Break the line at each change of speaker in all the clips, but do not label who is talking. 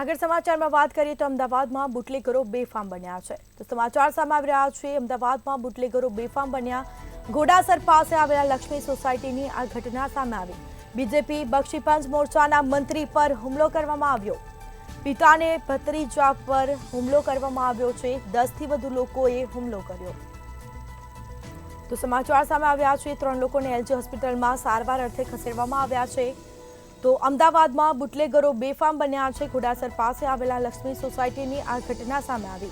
આગળ સમાચારમાં વાત કરીએ તો અમદાવાદમાં બુટલેગરો બેફામ બન્યા છે. તો સમાચાર સામે આવી રહ્યા છે. અમદાવાદમાં બુટલેગરો બેફામ બન્યા. ઘોડાસર પાસે આવેલા લક્ષ્મી સોસાયટીની આ ઘટના સામે આવી. બીજેપી બક્ષીપંચ મોરચાના મંત્રી પર હુમલો કરવામાં આવ્યો. પિતાને ભત્રીજા પર હુમલો કરવામાં આવ્યો છે. 10થી વધુ લોકોએ હુમલો કર્યો. તો સમાચાર સામે આવ્યા છે. 3 લોકોને એલજી હોસ્પિટલમાં સારવાર અર્થે ખસેડવામાં આવ્યા છે. તો અમદાવાદમાં બુટલેગરો બેફામ બન્યા છે. ઘોડાસર પાસે આવેલા લક્ષ્મી સોસાયટીની આ ઘટના સામે આવી.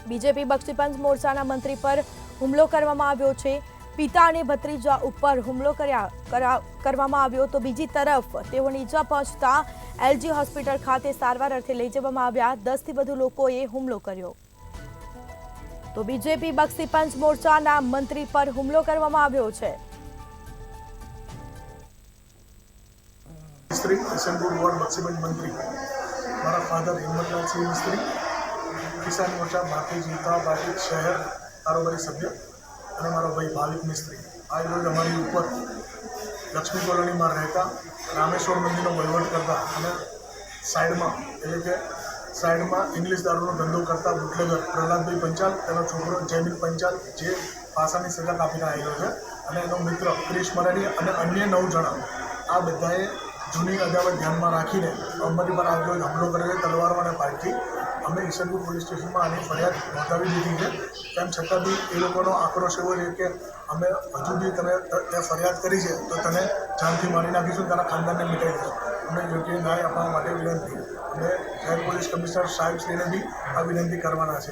બીજેપી બક્ષીપંચ મોરચાના મંત્રી પર હુમલો કરવામાં આવ્યો છે. પિતા અને ભત્રીજા ઉપર હુમલો કરવામાં આવ્યો. તો બીજી તરફ તેઓને ઈજા પહોંચતા એલજી હોસ્પિટલ ખાતે સારવાર અર્થે લઈ જવામાં આવ્યા. 10થી વધુ લોકોએ હુમલો કર્યો. તો બીજેપી બક્ષીપંચ મોરચાના મંત્રી પર હુમલો કરવામાં આવ્યો છે.
मिस्त्री किशनपुर वार्ड बक्षीपंच मंत्री हमारा फादर हिम्मतलाल सिंह मिस्त्री किसान मोर्चा भारतीय जनता पार्टी शहर कारोबारी सभ्य और हमारा भाई भाविक मिस्त्री आज रोज हमारी ऊपर लक्ष्मी कॉलोनी में रहता रामेश्वर मंदिर वहीवट करता અને સાઈડમાં એટલે કે સાઈડમાં ઇંગ્લિશ દારૂનો ધંધો કરતા બુટલેગર પ્રહલાદભાઈ પંચાલ તેનો છોકરો જયમીન પંચાલ જે પાસાની સજા કાપીને આવેલો છે અને એનો મિત્ર ક્રિશ મરાડી અને અન્ય 9 જણા આ બધાએ જૂની અદાવત ધ્યાનમાં રાખીને અમારી પર આજ રોજ હુમલો કરેલો તલવારો અને પાઇપથી. અમે ઈસનપુર પોલીસ સ્ટેશનમાં આની ફરિયાદ નોંધાવી દીધી છે. તેમ છતાં બી એ લોકોનો આક્રોશ એવો છે કે અમે હજુ બી તમે ત્યાં ફરિયાદ કરી છે તો તને જાનથી મારી નાખીશું, તારા ખાનદાનને મિટાઈ દઈશું. અમે યોગ્ય ન્યાય આપવા માટે વિનંતી અમે શહેર પોલીસ કમિશનર સાહેબશ્રીને બી આ વિનંતી કરવાના છે.